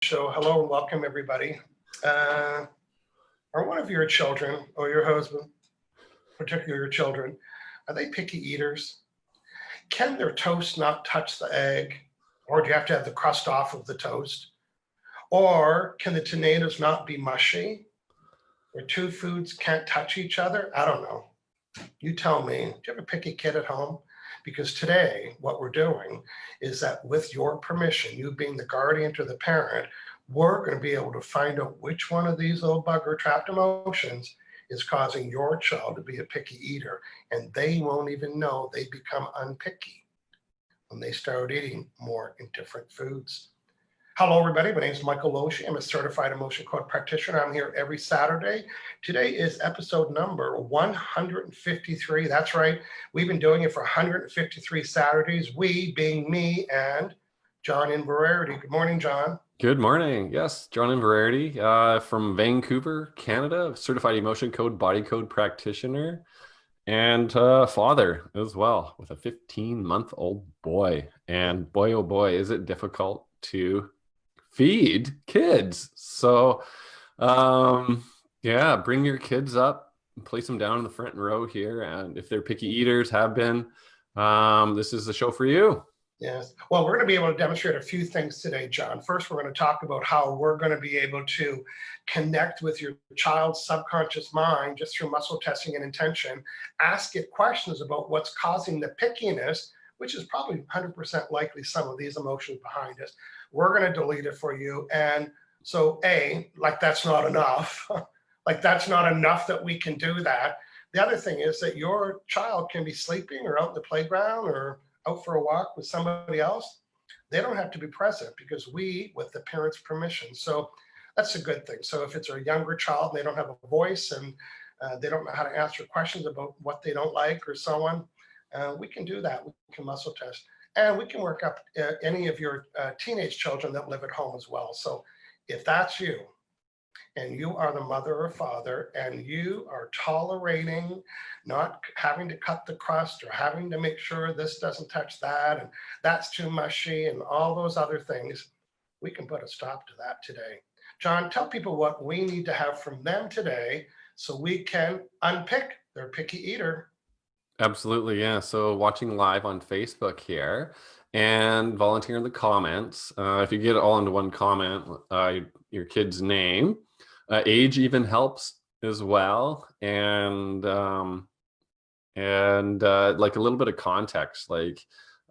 show. Hello and welcome, everybody. Are one of your children or your husband, particularly your children, are they picky eaters? Can their toast not touch the egg? Or do you have to have the crust off of the toast? Or can the tomatoes not be mushy? Or two foods can't touch each other? I don't know. You tell me. Do you have a picky kid at home? Because today, what we're doing is that with your permission, you being the guardian to the parent, we're going to be able to find out which one of these little bugger trapped emotions is causing your child to be a picky eater. And they won't even know they become unpicky when they start eating more in different foods. Hello, everybody. My name is Michael Losier. I'm a certified emotion code practitioner. I'm here every Saturday. Today is episode number 153. That's right. We've been doing it for 153 Saturdays. We being me and John Inverarity. Good morning, John. Good morning. Yes, John Inverarity from Vancouver, Canada, certified emotion code, body code practitioner, and father as well with a 15-month-old boy. And boy, oh boy, is it difficult to feed kids. So yeah, bring your kids up and place them down in the front row here. And if they're picky eaters, have been, this is the show for you. Yes. Well, we're going to be able to demonstrate a few things today, John. First, we're going to talk about how we're going to be able to connect with your child's subconscious mind just through muscle testing and intention. Ask it questions about what's causing the pickiness, which is probably 100% likely some of these emotions behind us. We're going to delete it for you. And so that's not enough. That's not enough that we can do that. The other thing is that your child can be sleeping or out in the playground or out for a walk with somebody else. They don't have to be present because we, with the parent's permission. So that's a good thing. So if it's a younger child and they don't have a voice and they don't know how to answer questions about what they don't like or so on, we can do that. We can muscle test. And we can work up any of your teenage children that live at home as well. So if that's you, and you are the mother or father, and you are tolerating not having to cut the crust or having to make sure this doesn't touch that, and that's too mushy, and all those other things, we can put a stop to that today. John, tell people what we need to have from them today so we can unpick their picky eater. Absolutely, yeah. So watching live on Facebook here and volunteer in the comments. If you get it all into one comment, your kid's name, age even helps as well, and like a little bit of context, like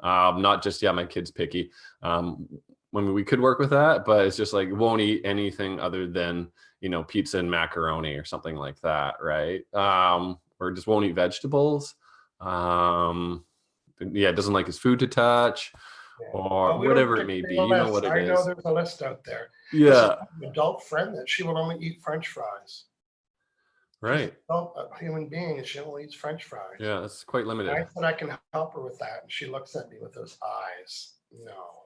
not just my kid's picky. When we could work with that, but it's just like won't eat anything other than pizza and macaroni or something like that, right? Or just won't eat vegetables. Doesn't like his food to touch, or whatever it may be. You know what it is. I know there's a list out there. Yeah. An adult friend that she will only eat French fries. Right. A human being and she only eats French fries. Yeah, that's quite limited. I said I can help her with that, and she looks at me with those eyes. No.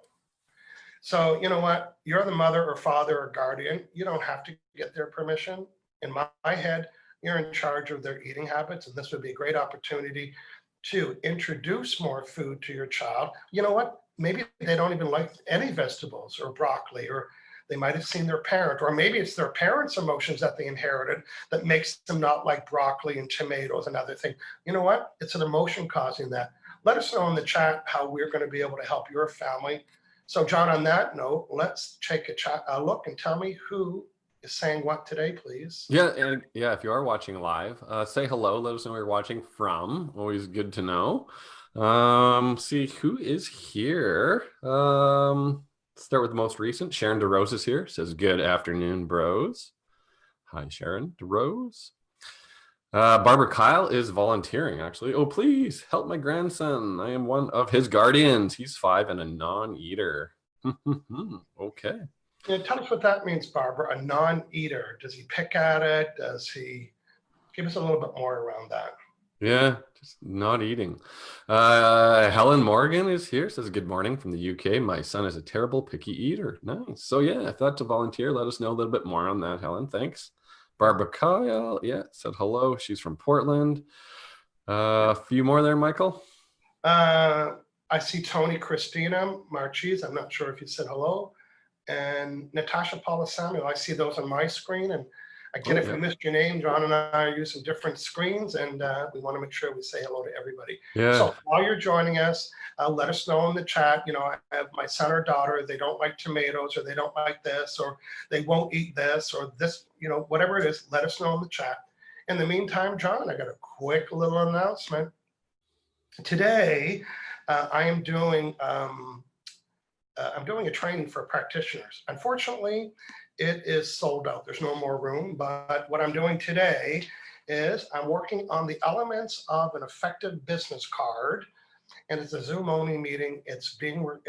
So you know what? You're the mother or father or guardian. You don't have to get their permission. In my head, you're in charge of their eating habits, and this would be a great opportunity to introduce more food to your child. You know what? Maybe they don't even like any vegetables or broccoli, or they might have seen their parent, or maybe it's their parents' emotions that they inherited that makes them not like broccoli and tomatoes and other things. You know what? It's an emotion causing that. Let us know in the chat how we're going to be able to help your family. So John, on that note, let's take a look and tell me who is saying what today, please. Yeah, and if you are watching live, say hello. Let us know where you're watching from. Always good to know. See who is here. Start with the most recent. Sharon DeRose is here. Says good afternoon, bros. Hi, Sharon DeRose. Barbara Kyle is volunteering, actually. Oh, please help my grandson. I am one of his guardians. He's 5 and a non-eater. Okay. Yeah, tell us what that means, Barbara. A non-eater. Does he pick at it? Does he give us a little bit more around that? Yeah, just not eating. Helen Morgan is here. Says good morning from the UK. My son is a terrible picky eater. Nice. So yeah, if that's a volunteer, let us know a little bit more on that, Helen. Thanks. Barbara Kyle, said hello. She's from Portland. A few more there, Michael. I see Tony Christina Marchese. I'm not sure if you said hello. and Natasha Paula Samuel. I see those on my screen. And again, if yeah. we missed your name, John and I are using different screens, and we want to make sure we say hello to everybody. Yeah. So while you're joining us, let us know in the chat. You know, I have my son or daughter, they don't like tomatoes, or they don't like this, or they won't eat this, or this, you know, whatever it is, let us know in the chat. In the meantime, John, I got a quick little announcement. Today, I am doing I'm doing a training for practitioners. Unfortunately, it is sold out. There's no more room. But what I'm doing today is I'm working on the elements of an effective business card. And it's a Zoom only meeting. It's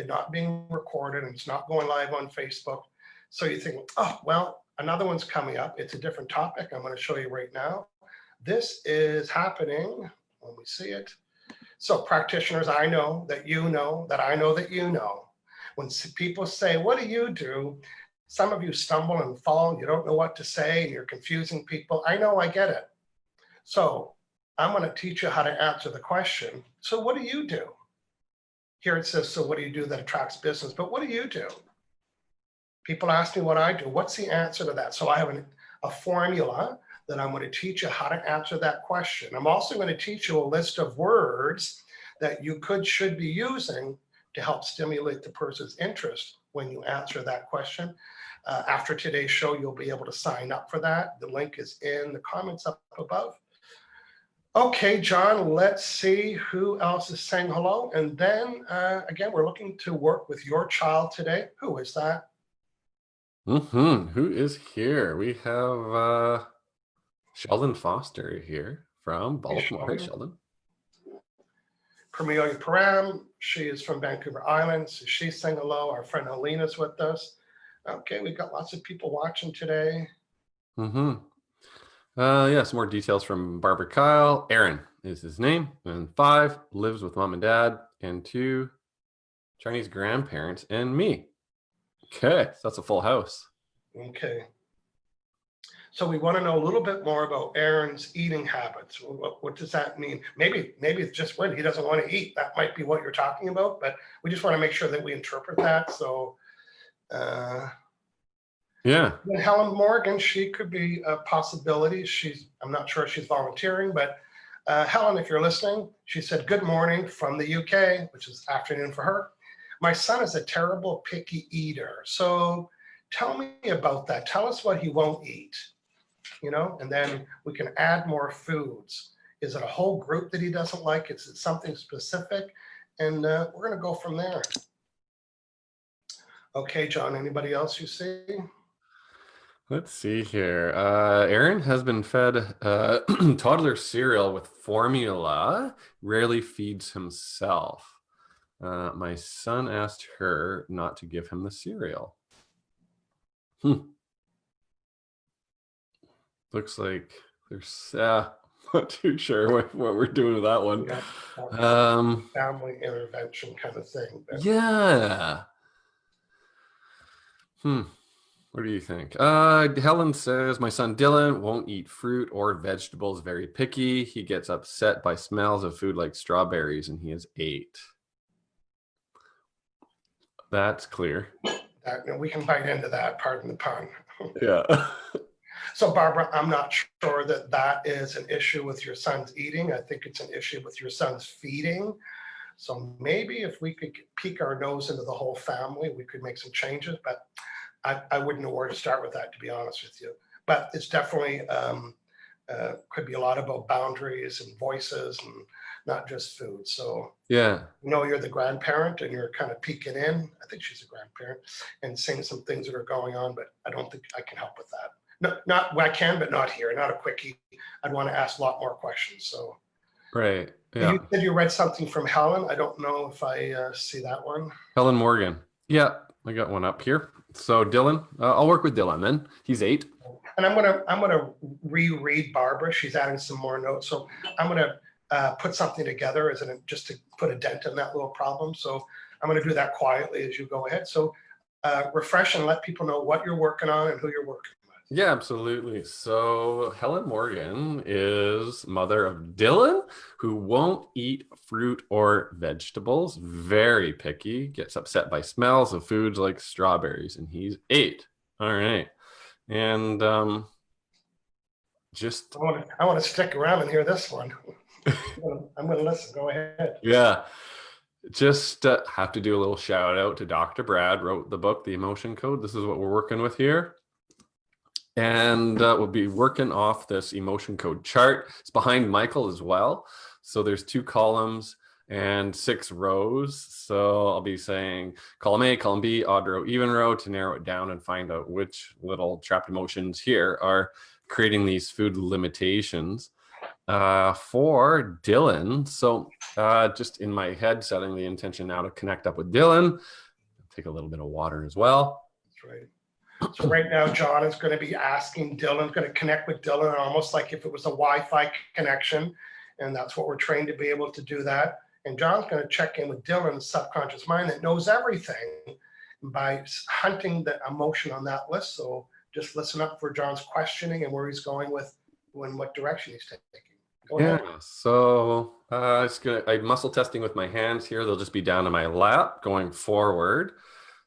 not being recorded, and it's not going live on Facebook. So you think, oh, well, another one's coming up. It's a different topic. I'm going to show you right now. This is happening when we see it. So practitioners, I know that you know that I know that you know. When people say, what do you do? Some of you stumble and fall, and you don't know what to say, and you're confusing people. I know, I get it. So I'm going to teach you how to answer the question. So what do you do? Here it says, so what do you do that attracts business? But what do you do? People ask me what I do. What's the answer to that? So I have a formula that I'm going to teach you how to answer that question. I'm also going to teach you a list of words that you should be using to help stimulate the person's interest when you answer that question. After today's show, you'll be able to sign up for that. The link is in the comments up above. Okay, John, let's see who else is saying hello. And then again, we're looking to work with your child today. Who is that? Who is here? We have Sheldon Foster here from Baltimore. Hey, Sheldon. Permelia Param, she is from Vancouver Island, so she's saying hello. Our friend Helena's with us. Okay, we've got lots of people watching today. Yeah, some more details from Barbara Kyle. Aaron is his name, and 5, lives with mom and dad, and 2 Chinese grandparents, and me. Okay, so that's a full house. Okay. So we want to know a little bit more about Aaron's eating habits. What does that mean? Maybe it's just when he doesn't want to eat. That might be what you're talking about, but we just want to make sure that we interpret that. So yeah. Helen Morgan, she could be a possibility. I'm not sure if she's volunteering, but Helen, if you're listening, she said, good morning from the UK, which is afternoon for her. My son is a terrible picky eater. So tell me about that. Tell us what he won't eat. You know, and then we can add more foods. Is it a whole group that he doesn't like? Is it something specific? And we're going to go from there. Okay, John, anybody else you see? Let's see here. Aaron has been fed toddler cereal with formula, rarely feeds himself. My son asked her not to give him the cereal. Looks like there's not too sure what we're doing with that one. Yeah, family intervention kind of thing. But... yeah. What do you think? Helen says, my son Dylan won't eat fruit or vegetables, very picky. He gets upset by smells of food like strawberries, and he is 8. That's clear. We can bite into that, pardon the pun. Yeah. So Barbara, I'm not sure that is an issue with your son's eating. I think it's an issue with your son's feeding. So maybe if we could peek our nose into the whole family, we could make some changes, but I wouldn't know where to start with that, to be honest with you. But it's definitely could be a lot about boundaries and voices and not just food. So yeah, you know, you're the grandparent and you're kind of peeking in. I think she's a grandparent and saying some things that are going on, but I don't think I can help with that. No, not I can, but not here. Not a quickie. I'd want to ask a lot more questions. So right. Yeah. You said you read something from Helen. I don't know if I see that one. Helen Morgan. Yeah, I got one up here. So Dylan, I'll work with Dylan then. He's 8. And I'm gonna reread Barbara. She's adding some more notes. So I'm gonna put something together just to put a dent in that little problem. So I'm gonna do that quietly as you go ahead. So refresh and let people know what you're working on and who you're working with. Yeah, absolutely. So Helen Morgan is mother of Dylan, who won't eat fruit or vegetables. Very picky, gets upset by smells of foods like strawberries, and he's 8. All right. And just I want to stick around and hear this one. I'm going to listen. Go ahead. yeah, just have to do a little shout out to Dr. Brad, wrote the book, The Emotion Code. This is what we're working with here. And we'll be working off this emotion code chart. It's behind Michael as well. So there's 2 columns and 6 rows. So I'll be saying column A, column B, odd row, even row to narrow it down and find out which little trapped emotions here are creating these food limitations for Dylan. So just in my head, setting the intention now to connect up with Dylan. Take a little bit of water as well. That's right. So right now, John is going to be asking Dylan, going to connect with Dylan almost like if it was a Wi-Fi connection. And that's what we're trained to be able to do that. And John's going to check in with Dylan's subconscious mind that knows everything by hunting the emotion on that list. So just listen up for John's questioning and where he's going with in what direction he's taking. Go ahead. So I'm muscle testing with my hands here. They'll just be down in my lap going forward.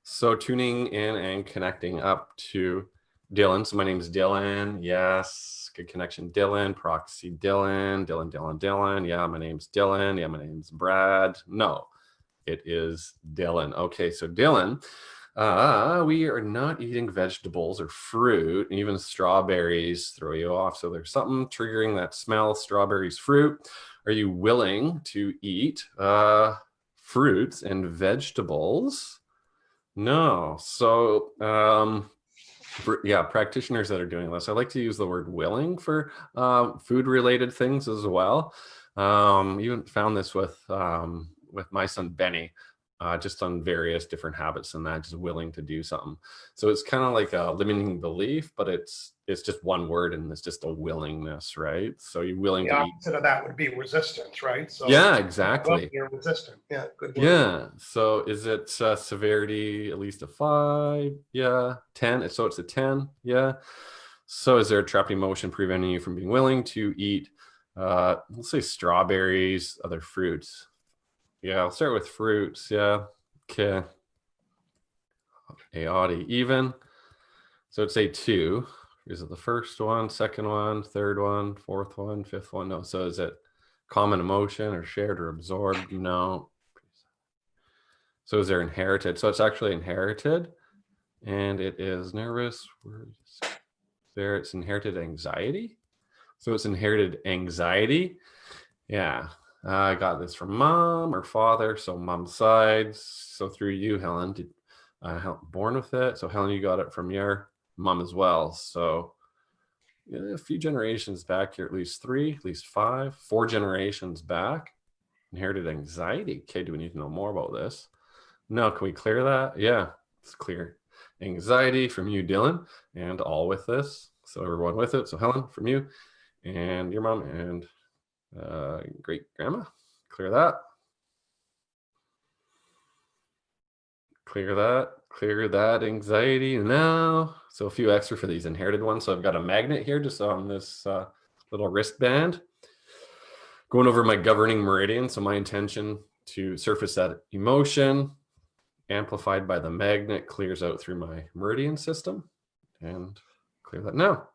So tuning in and connecting up to Dylan. So my name is Dylan. Yes, good connection. Dylan, proxy Dylan, Dylan. Yeah, my name's Dylan. Yeah, my name's Brad. No, it is Dylan. Okay, so Dylan, we are not eating vegetables or fruit. Even strawberries throw you off. So there's something triggering that smell, strawberries, fruit. Are you willing to eat fruits and vegetables? No. So, yeah, practitioners that are doing this, I like to use the word willing for food-related things as well. Even found this with my son Benny, just on various different habits and that, just willing to do something. So it's kind of like a limiting belief, but it's just one word and it's just a willingness, right? So you're willing The to eat. opposite of that would be resistance, right? So Yeah, exactly. you're resistant. Yeah, good word. Yeah. So is it severity at least a 5? Yeah. 10. So it's a 10. Yeah. So is there a trapped emotion preventing you from being willing to eat, let's say strawberries, other fruits? Yeah, I'll start with fruits. Yeah. Okay. Audi even. So it's a 2. Is it the first one, second one, third one, fourth one, fifth one? No. So is it common emotion or shared or absorbed? No. So is there inherited? So it's actually inherited, and it is nervous. There, it's inherited anxiety. So it's inherited anxiety. Yeah, I got this from mom or father. So mom's side. So through you, Helen, born with it. So Helen, you got it from your mom as well. So yeah, a few generations back here, at least 3, at least 5, 4 generations back, inherited anxiety. Okay, do we need to know more about this? No, can we clear that? Yeah, it's clear. Anxiety from you, Dylan, and all with this. So everyone with it. So Helen from you and your mom and great grandma. Clear that. Clear that. Clear that anxiety now. So a few extra for these inherited ones. So I've got a magnet here just on this little wristband. Going over my governing meridian. So my intention to surface that emotion amplified by the magnet clears out through my meridian system and clear that now.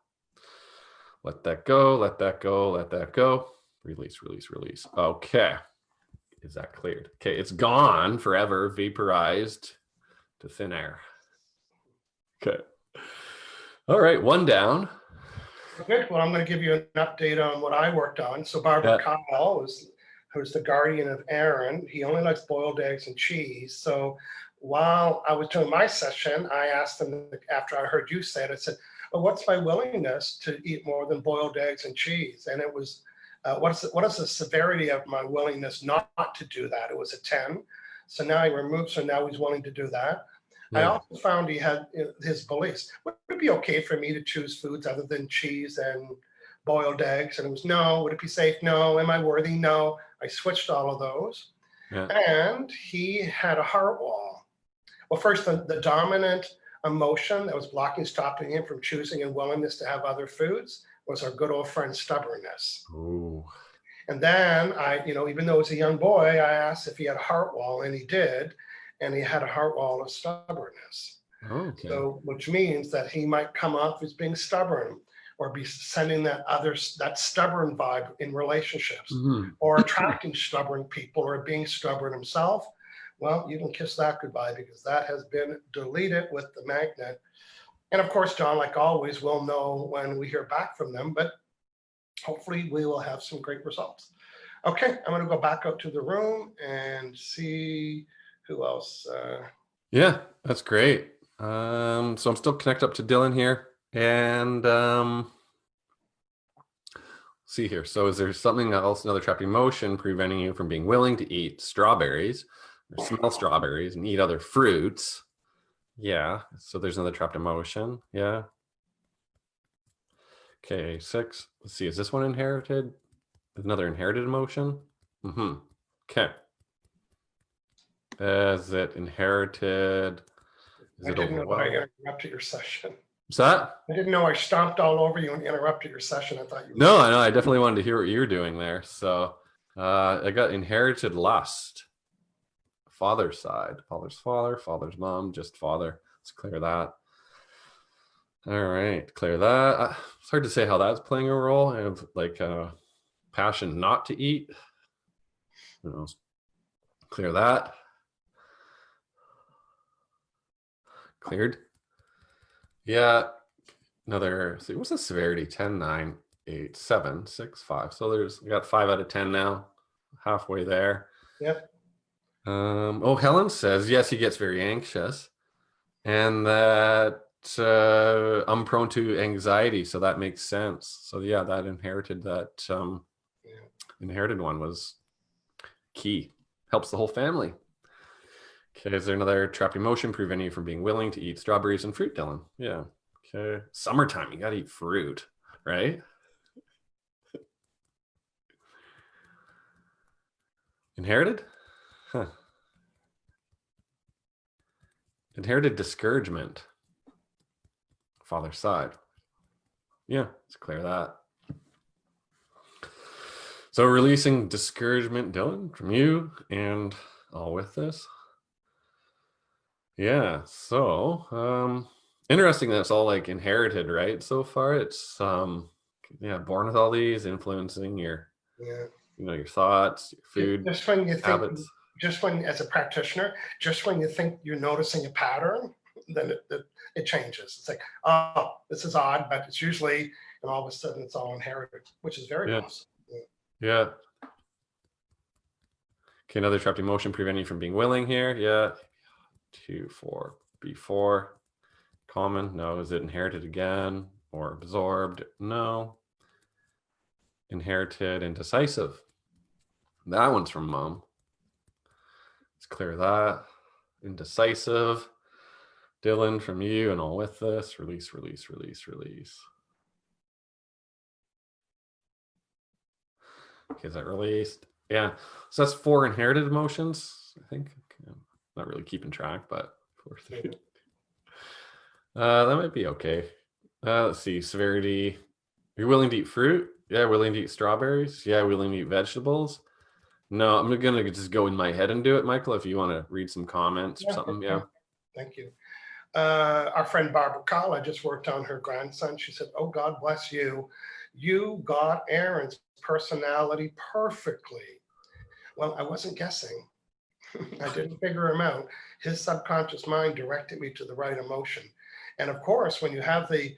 Let that go, let that go, let that go. Release, release, release. Okay. Is that cleared? Okay, it's gone forever, vaporized to thin air. Okay. All right, one down. Good. Well, I'm going to give you an update on what I worked on. So Barbara Kyle who's the guardian of Aaron. He only likes boiled eggs and cheese. So while I was doing my session, I asked him after I heard you say it, I said, well, what's my willingness to eat more than boiled eggs and cheese? And it was, what is the severity of my willingness not to do that? It was a 10. So now he removed, so now he's willing to do that. Yeah. I also found he had his beliefs. Would it be okay for me to choose foods other than cheese and boiled eggs? And it was no. Would it be safe? No. Am I worthy? No. I switched all of those. Yeah. And he had a heart wall. Well, first, the dominant emotion that was blocking, stopping him from choosing and willingness to have other foods was our good old friend stubbornness. Ooh. And then even though he was a young boy, I asked if he had a heart wall, and he did. And he had a heart wall of stubbornness. Okay. So, which means that he might come off as being stubborn, or be sending that stubborn vibe in relationships, or attracting stubborn people, or being stubborn himself. Well, you can kiss that goodbye, because that has been deleted with the magnet. And of course, John, like always, we'll know when we hear back from them, but hopefully we will have some great results. Okay, I'm going to go back out to the room and see who else. Yeah, that's great. So I'm still connected up to Dylan here, and see here. So is there something else, another trapped emotion preventing you from being willing to eat strawberries or smell strawberries and eat other fruits? Yeah. So there's another trapped emotion. Yeah. Okay, 6. Let's see. Is this one inherited? Another inherited emotion? Okay. Is it inherited? Is I it didn't know I overwhelmed? interrupted your session. What's that? I didn't know I stomped all over you and interrupted your session. I thought you. No, I know. I definitely wanted to hear what you're doing there. So I got inherited lust. Father's side. Father's father, father's mom, just father. Let's clear that. All right, clear that. It's hard to say how that's playing a role. I have like a passion not to eat. Who knows? Clear that. Cleared. Yeah. Another, see, what's the severity? 10, 9, 8, 7, 6, 5. So we got 5 out of 10 now. Halfway there. Yep. Oh, Helen says, yes, he gets very anxious. And that I'm prone to anxiety, so that makes sense. So yeah, that inherited inherited one was key. Helps the whole family. Okay, is there another trapped emotion preventing you from being willing to eat strawberries and fruit, Dylan? Yeah. Okay. Summertime, you gotta eat fruit, right? Inherited? Huh. Inherited discouragement. Father's side. Yeah, let's clear that. So releasing discouragement, Dylan, from you, and all with this. Yeah, so interesting that it's all like inherited, right? So far it's born with all these, influencing your your thoughts, your food, just when you think habits. as a practitioner, just when you think you're noticing a pattern, then it changes. It's like, oh, this is odd, but it's usually, and all of a sudden it's all inherited, which is very possible. Yeah. Okay, another trapped emotion preventing you from being willing here. Yeah. 2, 4, B4. Common. No. Is it inherited again or absorbed? No. Inherited indecisive. That one's from mom. Let's clear that. Indecisive. Dylan, from you, and all with this. Release, release, release, release. Okay, is that released? Yeah. So that's 4 inherited emotions, I think. I'm not really keeping track, but 4, 3. That might be okay. Let's see. Severity. You're willing to eat fruit? Yeah. Willing to eat strawberries? Yeah. Willing to eat vegetables? No, I'm gonna just go in my head and do it, Michael. If you want to read some comments or something, yeah. Thank you. Our friend Barbara Call, I just worked on her grandson. She said, "Oh, God bless you. You got Aaron's personality perfectly." Well, I wasn't guessing. I didn't figure him out. His subconscious mind directed me to the right emotion. And of course, when you have a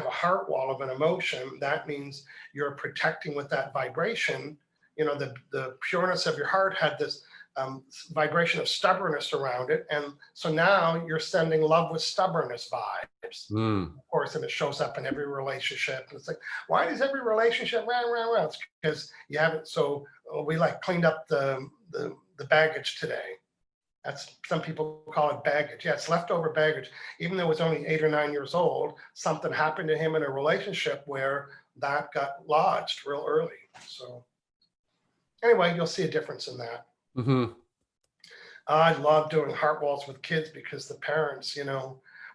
heart wall of an emotion, that means you're protecting with that vibration. The pureness of your heart had this vibration of stubbornness around it. And so now you're sending love with stubbornness vibes. Of course, and it shows up in every relationship. And it's like, why does every relationship, it's because you haven't, so we cleaned up the baggage today. That's, some people call it baggage. Yeah, it's leftover baggage. Even though it was only 8 or 9 years old, something happened to him in a relationship where that got lodged real early. So anyway, you'll see a difference in that. I love doing heart walls with kids because the parents,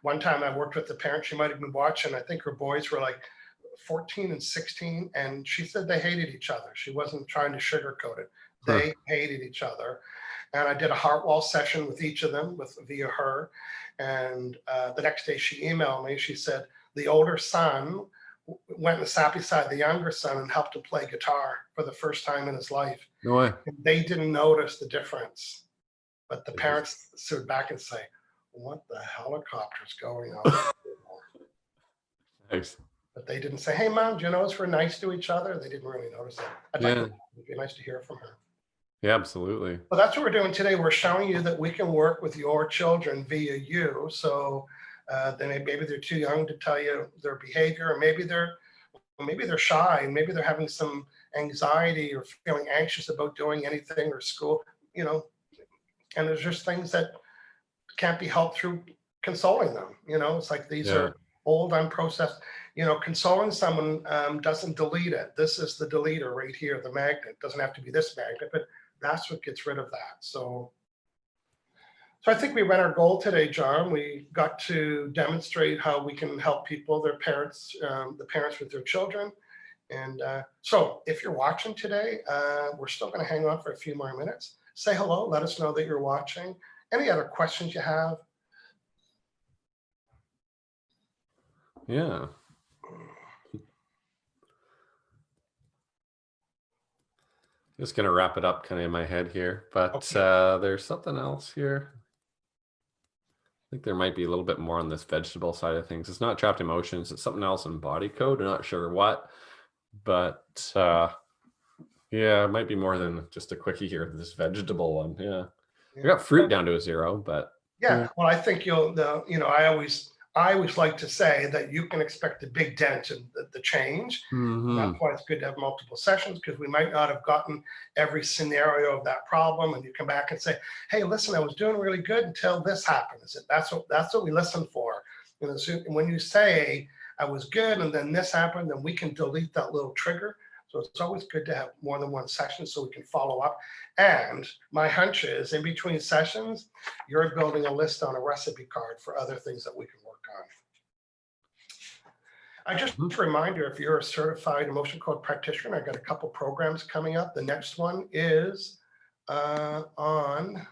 one time I worked with the parent, she might have been watching, I think her boys were like 14 and 16, and she said they hated each other. She wasn't trying to sugarcoat it. Huh. They hated each other. And I did a heart wall session with each of them via her. And the next day she emailed me. She said the older son went and sat beside the younger son and helped him play guitar for the first time in his life. No way. And they didn't notice the difference. But the parents stood back and say, what the helicopter's going on? Nice. But they didn't say, hey, Mom, do you notice we're nice to each other? They didn't really notice that. It'd be nice to hear from her. Yeah, absolutely. Well, that's what we're doing today. We're showing you that we can work with your children via you. So maybe they're too young to tell you their behavior, or maybe they're shy, and maybe they're having some anxiety or feeling anxious about doing anything or school, and there's just things that can't be helped through consoling them. It's like these are old, unprocessed. Consoling someone doesn't delete it. This is the deleter right here, the magnet. It doesn't have to be this magnet, but that's what gets rid of that. So I think we met our goal today, John. We got to demonstrate how we can help people, the parents with their children. And so if you're watching today, we're still going to hang on for a few more minutes. Say hello. Let us know that you're watching. Any other questions you have? Yeah. Just going to wrap it up kind of in my head here, but okay. There's something else here. I think there might be a little bit more on this vegetable side of things. It's not trapped emotions. It's something else in body code. I'm not sure what, but yeah, it might be more than just a quickie here. This vegetable one. Yeah. We got fruit down to a 0, but. Yeah. Well, I think I always like to say that you can expect a big dent in the change. Mm-hmm. That's why it's good to have multiple sessions, because we might not have gotten every scenario of that problem. And you come back and say, hey, listen, I was doing really good until this happened. That's what we listen for. When you say I was good and then this happened, then we can delete that little trigger. So it's always good to have more than one session so we can follow up. And my hunch is in between sessions, you're building a list on a recipe card for other things that we can work on. I just a reminder, if you're a certified emotion code practitioner, I got a couple programs coming up. The next one is on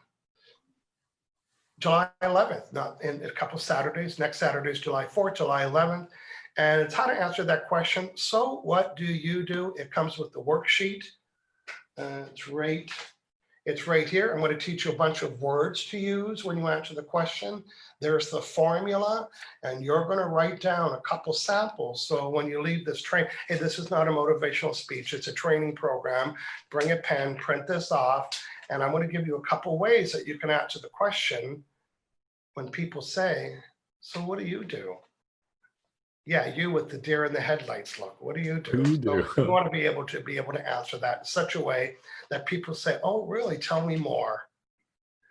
July 11th, not in a couple Saturdays. Next Saturday is July 4th, July 11th. And it's how to answer that question. So what do you do? It comes with the worksheet. It's right here. I'm going to teach you a bunch of words to use when you answer the question. There's the formula, and you're going to write down a couple samples. So when you leave this training, hey, this is not a motivational speech. It's a training program. Bring a pen, print this off, and I'm going to give you a couple ways that you can answer the question when people say, so what do you do? Yeah, you with the deer in the headlights look. What do you do? So you want to be able to answer that in such a way that people say, "Oh, really? Tell me more."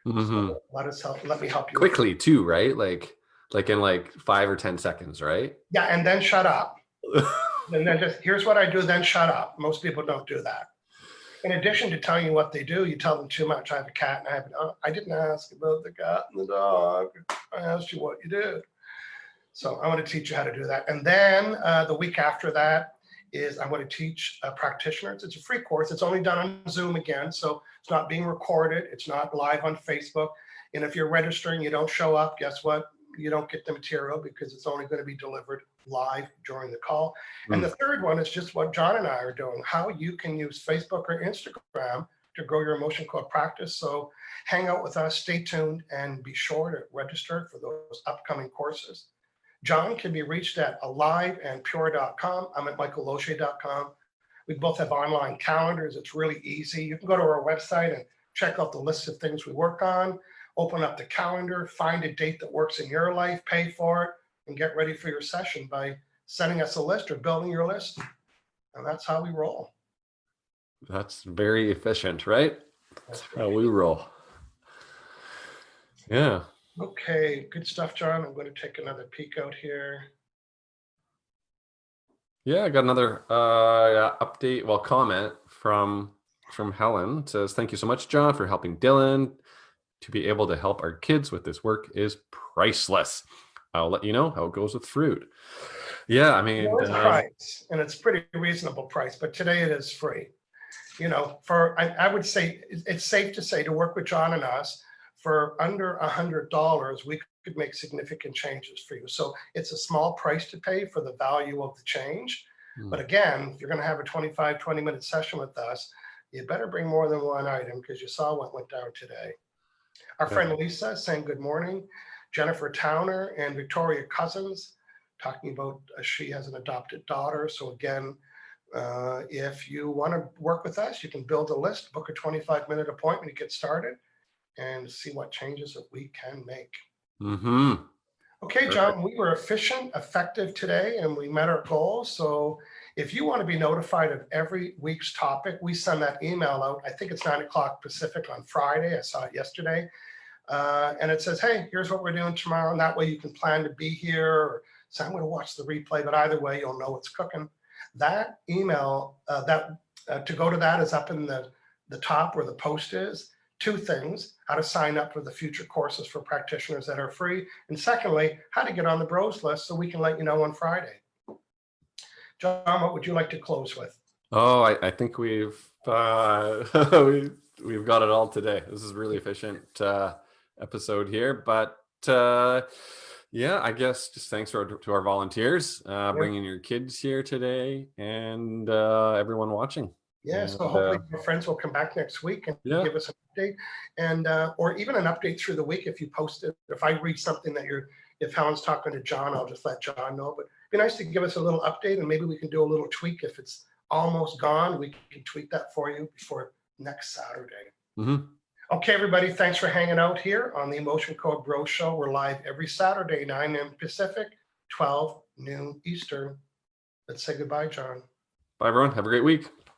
Mm-hmm. So let me help you quickly too, right? Like in 5 or 10 seconds, right? Yeah, and then shut up. And then just here's what I do. Then shut up. Most people don't do that. In addition to telling you what they do, you tell them too much. I have a cat, and I didn't ask about the cat and the dog. I asked you what you did. So I'm going to teach you how to do that. And then the week after that is I'm going to teach practitioners. It's a free course. It's only done on Zoom again. So it's not being recorded. It's not live on Facebook. And if you're registering, you don't show up, guess what? You don't get the material because it's only going to be delivered live during the call. And the third one is just what John and I are doing, how you can use Facebook or Instagram to grow your emotion code practice. So hang out with us, stay tuned, and be sure to register for those upcoming courses. John can be reached at aliveandpure.com. I'm at michaellosier.com. We both have online calendars. It's really easy. You can go to our website and check out the list of things we work on, open up the calendar, find a date that works in your life, pay for it, and get ready for your session by sending us a list or building your list. And that's how we roll. That's very efficient, right? That's how we roll. Yeah. Okay, good stuff, John. I'm going to take another peek out here. Yeah, I got another update, comment from Helen. It says, thank you so much, John, for helping Dylan. To be able to help our kids with this work is priceless. I'll let you know how it goes with fruit. Yeah, I mean, There is a price, and it's pretty reasonable price, but today it is free. I would say it's safe to say to work with John and us for under $100, we could make significant changes for you. So it's a small price to pay for the value of the change. But again, if you're going to have a 20-minute session with us, you better bring more than one item because you saw what went down today. Our friend Lisa saying good morning. Jennifer Towner and Victoria Cousins talking about she has an adopted daughter. So again, if you want to work with us, you can build a list, book a 25-minute appointment to get started and see what changes that we can make. Okay, John, we were efficient, effective today, and we met our goals. So if you want to be notified of every week's topic, we send that email out. I think it's 9 o'clock Pacific on Friday. I saw it yesterday. And it says, hey, here's what we're doing tomorrow. And that way you can plan to be here or say, I'm going to watch the replay. But either way, you'll know what's cooking. That email, to go to that is up in the top where the post is. Two things: how to sign up for the future courses for practitioners that are free. And secondly, how to get on the bros list so we can let you know on Friday. John, what would you like to close with? Oh, I think we've got it all today. This is really efficient episode here, but yeah, I guess just thanks to our volunteers bringing your kids here today and everyone watching. Yeah, so hopefully your friends will come back next week and give us an update, and or even an update through the week if you post it. If I read something that if Helen's talking to John, I'll just let John know. But it'd be nice to give us a little update, and maybe we can do a little tweak. If it's almost gone, we can tweak that for you before next Saturday. Okay, everybody, thanks for hanging out here on the Emotion Code Bro Show. We're live every Saturday, 9 a.m. Pacific, 12 noon Eastern. Let's say goodbye, John. Bye, everyone. Have a great week.